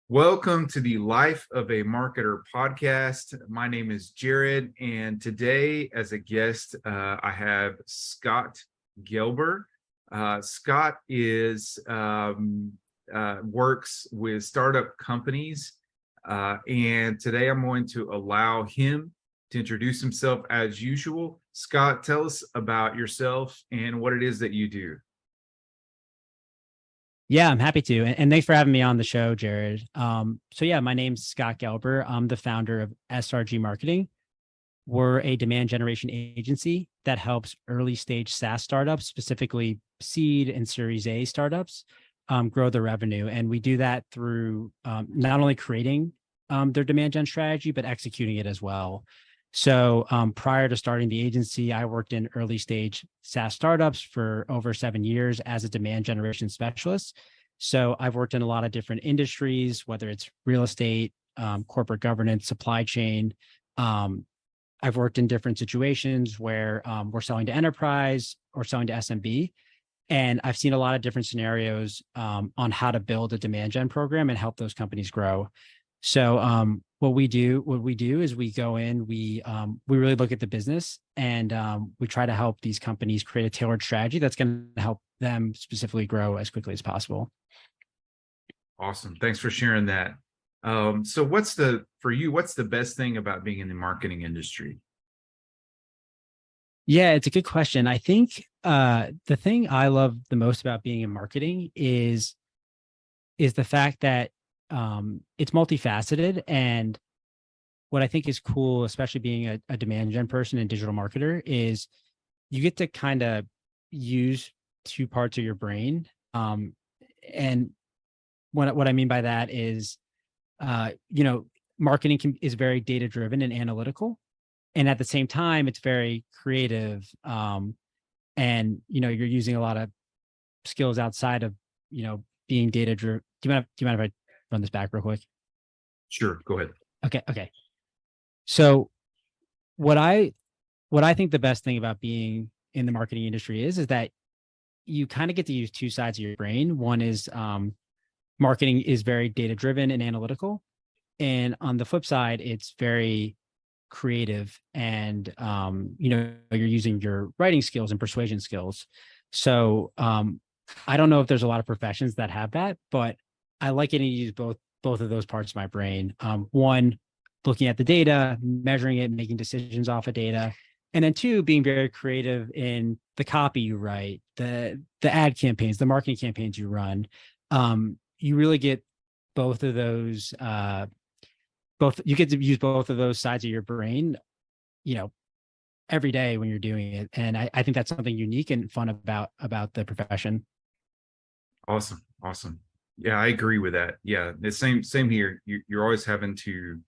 Welcome to the Life of a Marketer podcast. My name is Jared, and today, as a guest, I have Scott Gelber. Scott is works with startup companies, and today I'm going to allow him to introduce himself as usual. Scott, tell us about yourself and what it is that you do. Yeah, I'm happy to. And thanks for having me on the show, Jared. So my name's Scott Gelber. I'm the founder of SRG Marketing. We're a demand generation agency that helps early stage SaaS startups, specifically seed and Series A startups, grow their revenue. And we do that through not only creating their demand gen strategy, but executing it as well. So prior to starting the agency, I worked in early stage SaaS startups for over 7 years as a demand generation specialist. So I've worked in a lot of different industries, whether it's real estate, corporate governance, supply chain. I've worked in different situations where we're selling to enterprise or selling to SMB. And I've seen a lot of different scenarios on how to build a demand gen program and help those companies grow. So what we do is we go in, we really look at the business and we try to help these companies create a tailored strategy that's going to help them specifically grow as quickly as possible. Awesome. Thanks for sharing that. So what's the best thing about being in the marketing industry? Yeah, it's a good question. I think the thing I love the most about being in marketing is the fact that it's multifaceted. And what I think is cool, especially being a demand gen person and digital marketer, is you get to kind of use two parts of your brain. And what I mean by that is, marketing is very data driven and analytical. And at the same time, it's very creative. And, you're using a lot of skills outside of, being data driven. Do you mind if I run this back real quick? Sure, go ahead. Okay. So what I think the best thing about being in the marketing industry is that you kind of get to use two sides of your brain. One is marketing is very data driven and analytical. And on the flip side, it's very creative and you're using your writing skills and persuasion skills. So I don't know if there's a lot of professions that have that, but I like getting to use both of those parts of my brain. One, looking at the data, measuring it, making decisions off of data. And then two, being very creative in the copy you write, the ad campaigns, the marketing campaigns you run. You really get both of those, you get to use both of those sides of your brain, every day when you're doing it. And I think that's something unique and fun about the profession. Awesome. Yeah, I agree with that. Yeah, the same here. You're always having to.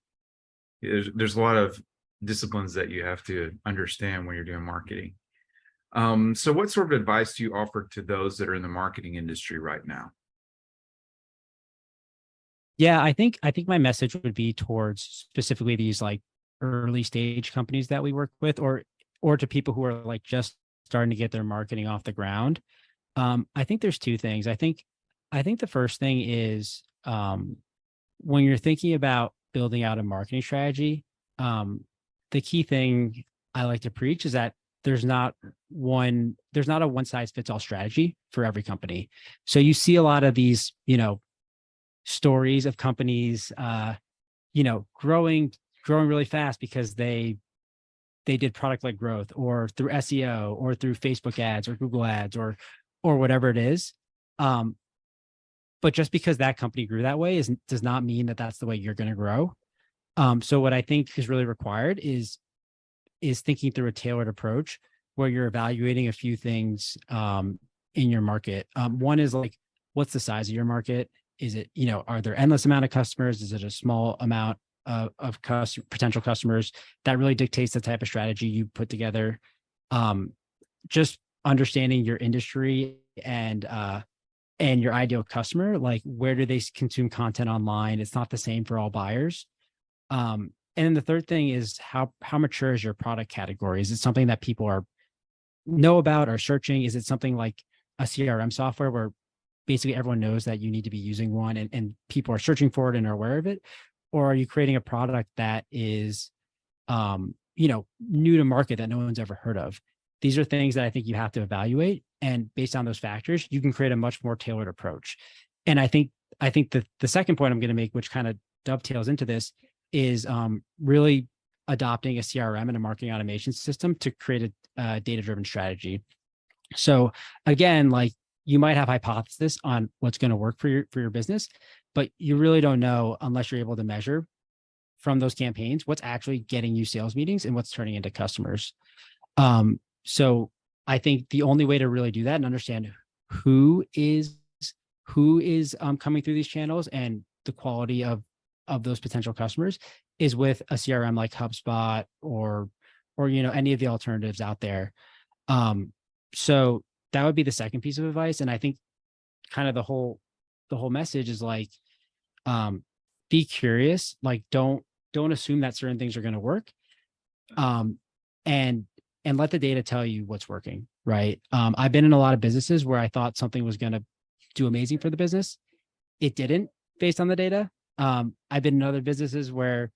There's a lot of disciplines that you have to understand when you're doing marketing. So what sort of advice do you offer to those that are in the marketing industry right now? Yeah, I think my message would be towards specifically these like early stage companies that we work with, or to people who are like just starting to get their marketing off the ground. I think there's two things. I think the first thing is when you're thinking about building out a marketing strategy, the key thing I like to preach is that there's not a one size fits all strategy for every company. So you see a lot of these, stories of companies, growing really fast because they did product led growth or through SEO or through Facebook ads or Google ads or whatever it is. But just because that company grew that way does not mean that that's the way you're going to grow. So what I think is really required is thinking through a tailored approach where you're evaluating a few things in your market. One is like, what's the size of your market? Is it, are there endless amount of customers? Is it a small amount of potential customers? That really dictates the type of strategy you put together. Just understanding your industry and your ideal customer, like where do they consume content online? It's not the same for all buyers. And then the third thing is how mature is your product category? Is it something that people know about or searching? Is it something like a CRM software where basically everyone knows that you need to be using one, and people are searching for it and are aware of it? Or are you creating a product that is, new to market that no one's ever heard of? These are things that I think you have to evaluate. And based on those factors, you can create a much more tailored approach. And I think the second point I'm going to make, which kind of dovetails into this, is really adopting a CRM and a marketing automation system to create a data-driven strategy. So again, like, you might have hypothesis on what's going to work for your business, but you really don't know unless you're able to measure from those campaigns what's actually getting you sales meetings and what's turning into customers. So I think the only way to really do that and understand who is coming through these channels and the quality of those potential customers is with a CRM like HubSpot or any of the alternatives out there. So that would be the second piece of advice. And I think kind of the whole message is like, be curious, like don't assume that certain things are going to work. And let the data tell you what's working. Right. I've been in a lot of businesses where I thought something was going to do amazing for the business. It didn't, based on the data. I've been in other businesses where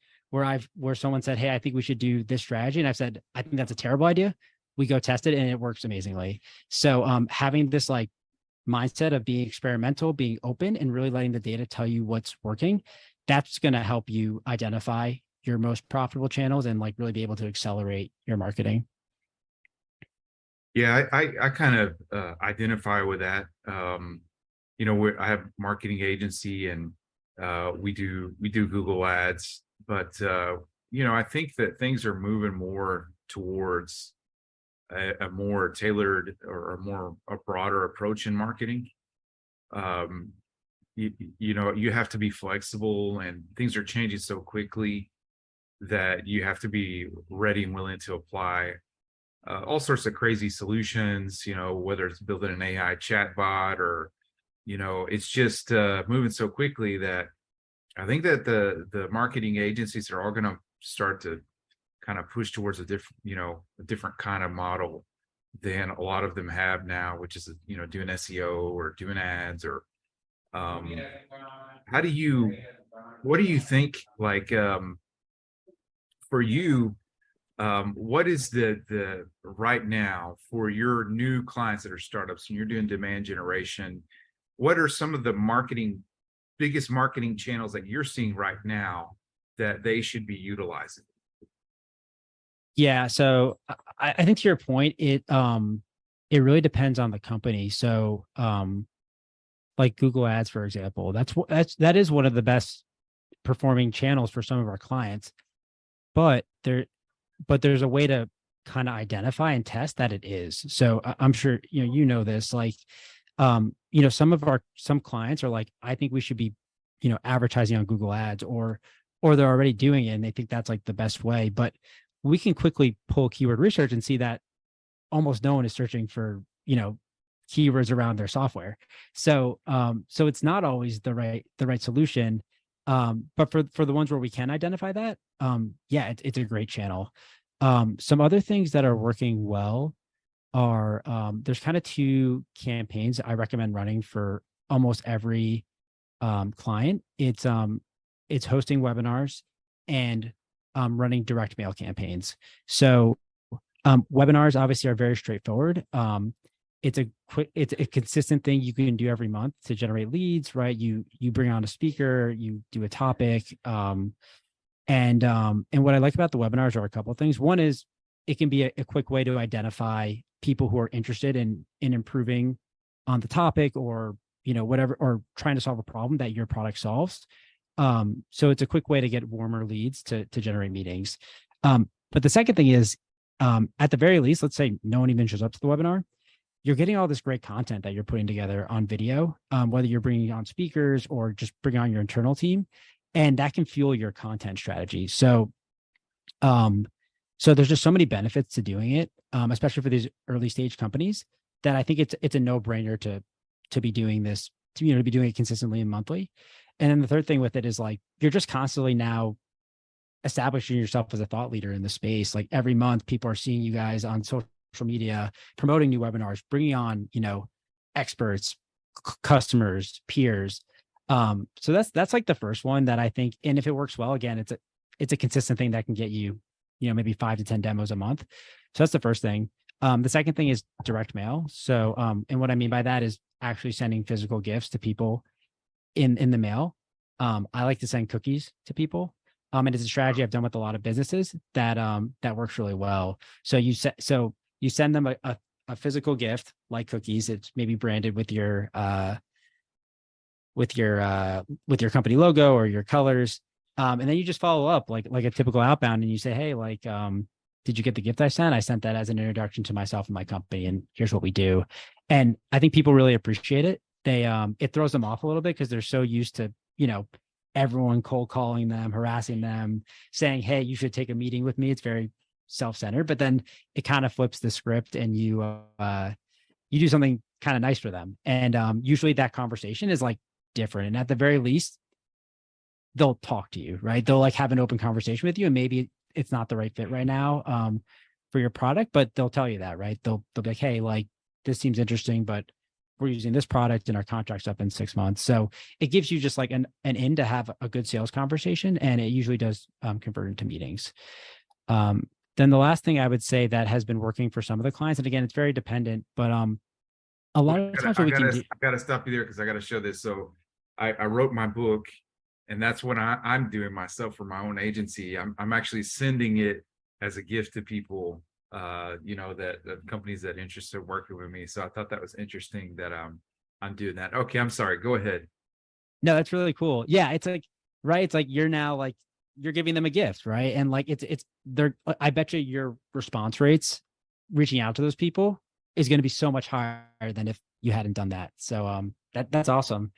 someone said, "Hey, I think we should do this strategy." And I've said, "I think that's a terrible idea." We go test it and it works amazingly. So having this like mindset of being experimental, being open, and really letting the data tell you what's working, that's going to help you identify your most profitable channels and like really be able to accelerate your marketing. Yeah, I kind of identify with that. I have marketing agency, and we do Google ads, but I think that things are moving more towards a more tailored or a broader approach in marketing. You have to be flexible, and things are changing so quickly that you have to be ready and willing to apply all sorts of crazy solutions, whether it's building an AI chatbot or, it's just moving so quickly that I think that the marketing agencies are all going to start to kind of push towards a different kind of model than a lot of them have now, which is, doing SEO or doing ads or, what do you think, like, for you, what is the right now for your new clients that are startups and you're doing demand generation? What are some of the biggest marketing channels that you're seeing right now that they should be utilizing? Yeah. So I think to your point, it really depends on the company. So like Google Ads, for example, that is one of the best performing channels for some of our clients. But there's a way to kind of identify and test that it is. So I'm sure this, like, some clients are like, I think we should be, advertising on Google Ads, or they're already doing it and they think that's like the best way. But we can quickly pull keyword research and see that almost no one is searching for, keywords around their software. So it's not always the right solution. But for the ones where we can identify that, it's a great channel. Some other things that are working well are, there's kind of two campaigns I recommend running for almost every client. It's hosting webinars and running direct mail campaigns. So webinars obviously are very straightforward. It's a consistent thing you can do every month to generate leads, right? You bring on a speaker, you do a topic. And what I like about the webinars are a couple of things. One is it can be a quick way to identify people who are interested in improving on the topic, or, whatever, or trying to solve a problem that your product solves. So it's a quick way to get warmer leads to generate meetings. But the second thing is, at the very least, let's say no one even shows up to the webinar, you're getting all this great content that you're putting together on video, whether you're bringing on speakers or just bringing on your internal team, and that can fuel your content strategy. So there's just so many benefits to doing it, especially for these early stage companies, that I think it's a no-brainer to be doing this, to be doing it consistently and monthly. And then the third thing with it is, like, you're just constantly now establishing yourself as a thought leader in the space. Like, every month people are seeing you guys on social media, promoting new webinars, bringing on, experts, customers, peers. So that's like the first one that I think, and if it works well, again, it's a consistent thing that can get you, maybe 5 to 10 demos a month. So that's the first thing. The second thing is direct mail. So, and what I mean by that is actually sending physical gifts to people in the mail. I like to send cookies to people. And it's a strategy I've done with a lot of businesses that works really well. So you send them a physical gift like cookies. It's maybe branded with your company logo or your colors. And then you just follow up like a typical outbound, and you say, hey, like, did you get the gift I sent? I sent that as an introduction to myself and my company, and here's what we do. And I think people really appreciate it. It throws them off a little bit because they're so used to, everyone cold calling them, harassing them, saying, hey, you should take a meeting with me. It's very self-centered, but then it kind of flips the script, and you do something kind of nice for them. And usually that conversation is like different. And at the very least, they'll talk to you, right? They'll like have an open conversation with you, and maybe it's not the right fit right now for your product, but they'll tell you that, right? They'll be like, hey, like, this seems interesting, but we're using this product and our contract's up in 6 months. So it gives you just like an in to have a good sales conversation, and it usually does convert into meetings. Then the last thing I would say that has been working for some of the clients, and again, it's very dependent, but a lot of times what we can do. I gotta stop you there because I gotta show this. So I wrote my book, and that's what I'm doing myself for my own agency. I'm actually sending it as a gift to people, that companies that are interested in working with me. So I thought that was interesting that I'm doing that. Okay, I'm sorry. Go ahead. No, that's really cool. Yeah, it's like, right. It's like you're now like you're giving them a gift, right? And like I bet you your response rates reaching out to those people is going to be so much higher than if you hadn't done that. So that's awesome.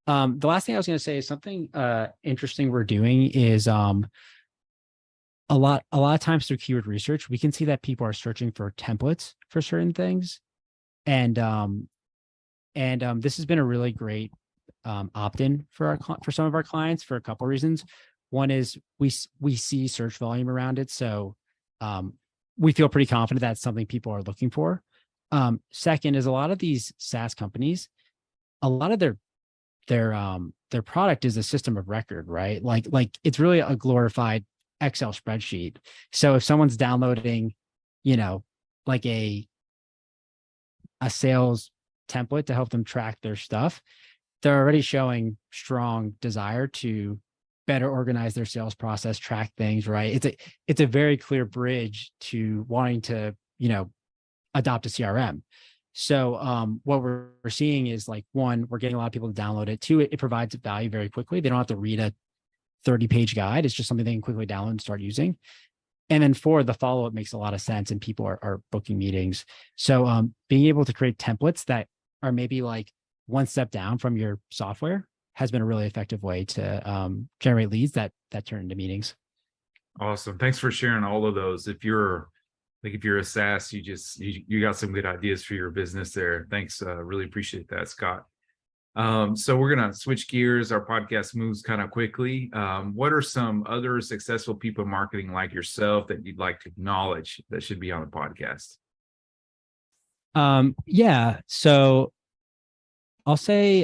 The last thing I was going to say is something interesting we're doing is a lot of times through keyword research, we can see that people are searching for templates for certain things. And this has been a really great opt-in for some of our clients for a couple of reasons. One is we see search volume around it. So we feel pretty confident that's something people are looking for. Second is a lot of these SaaS companies, a lot of their product is a system of record, right? Like it's really a glorified Excel spreadsheet. So if someone's downloading, like a sales template to help them track their stuff, they're already showing strong desire to better organize their sales process, track things, right? It's a very clear bridge to wanting to, adopt a CRM. So what we're seeing is like, one, we're getting a lot of people to download it. Two, it provides value very quickly. They don't have to read a 30-page guide. It's just something they can quickly download and start using. And then four, the follow-up makes a lot of sense, and people are booking meetings. So being able to create templates that are maybe like one step down from your software has been a really effective way to generate leads that turn into meetings. Awesome. Thanks for sharing all of those. If you're a SaaS, you got some good ideas for your business there. Thanks. Really appreciate that, Scott. So we're going to switch gears. Our podcast moves kind of quickly. What are some other successful people marketing like yourself that you'd like to acknowledge that should be on the podcast? Yeah. So I'll say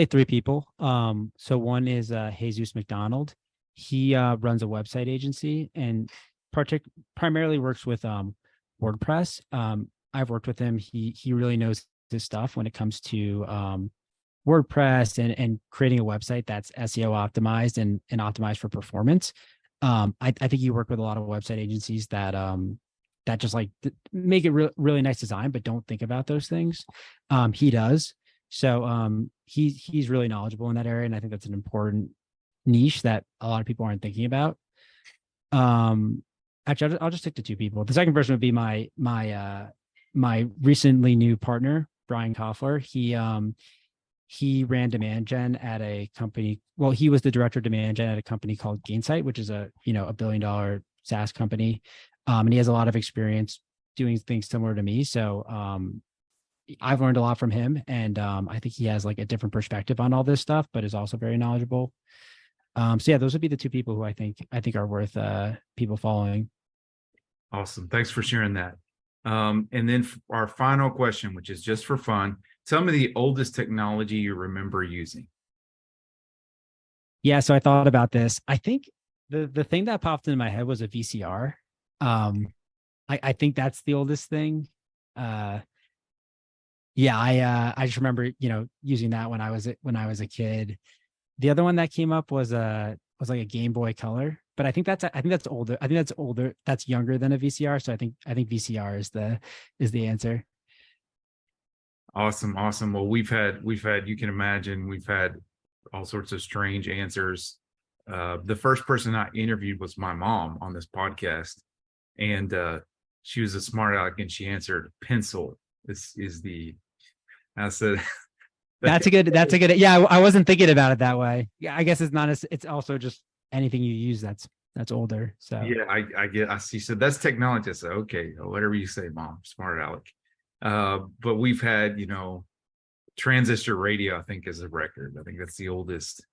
three people. So one is Jesus McDonald. He runs a website agency and primarily works with WordPress. I've worked with him. He really knows his stuff when it comes to WordPress and creating a website that's SEO optimized and optimized for performance. I think you work with a lot of website agencies that just like make it really nice design, but don't think about those things. He does. So he's really knowledgeable in that area, and I think that's an important niche that a lot of people aren't thinking about. Actually, I'll just stick to two people. The second person would be my recently new partner, Brian Koffler. He ran demand gen at a company. Well, he was the director of demand gen at a company called Gainsight, which is a $1 billion SaaS company. And he has a lot of experience doing things similar to me. So I've learned a lot from him, and I think he has like a different perspective on all this stuff, but is also very knowledgeable. So yeah, those would be the two people who I think are worth people following. Awesome. Thanks for sharing that. And then our final question, which is just for fun, tell me the oldest technology you remember using. Yeah, so I thought about this. I think the thing that popped in my head was a VCR. I think that's the oldest thing. Uh yeah, I just remember, using that when I was a kid. The other one that came up was like a Game Boy Color, but I think that's older. I think that's older. That's younger than a VCR. So I think VCR is the answer. Awesome, awesome. Well, we've had, you can imagine, we've had all sorts of strange answers. The first person I interviewed was my mom on this podcast, and she was a smart aleck, and she answered pencil. This is the I said That's a good. That's a good. Yeah, I wasn't thinking about it that way. Yeah, I guess it's not as. It's also just anything you use that's older. So yeah, I get. I see. So that's technology. I said, okay, whatever you say, mom. Smart aleck. But we've had, transistor radio. I think is a record. I think that's the oldest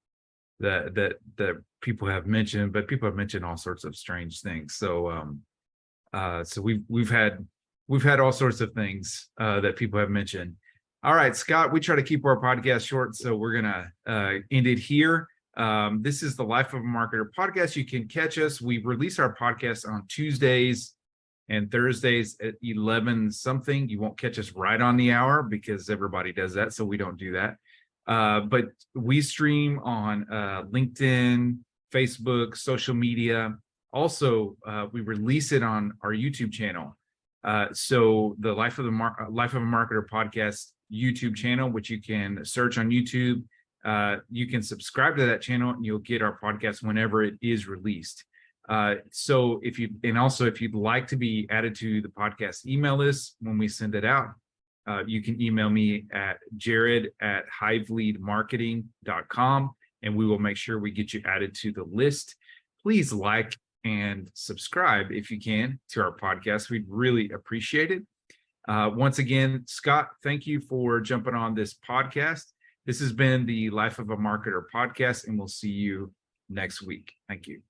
that people have mentioned. But people have mentioned all sorts of strange things. So so we've had all sorts of things that people have mentioned. All right, Scott, we try to keep our podcast short, so we're gonna end it here. This is the Life of a Marketer podcast. You can catch us. We release our podcast on Tuesdays and Thursdays at 11 something. You won't catch us right on the hour because everybody does that, so we don't do that. But we stream on LinkedIn, Facebook, social media. Also, we release it on our YouTube channel. So the Life of a Marketer podcast YouTube channel, which you can search on YouTube. You can subscribe to that channel and you'll get our podcast whenever it is released. So if you'd like to be added to the podcast email list when we send it out, you can email me at jared@hiveleadmarketing.com and we will make sure we get you added to the list. Please like and subscribe if you can to our podcast. We'd really appreciate it. Once again, Scott, thank you for jumping on this podcast. This has been the Life of a Marketer podcast, and we'll see you next week. Thank you.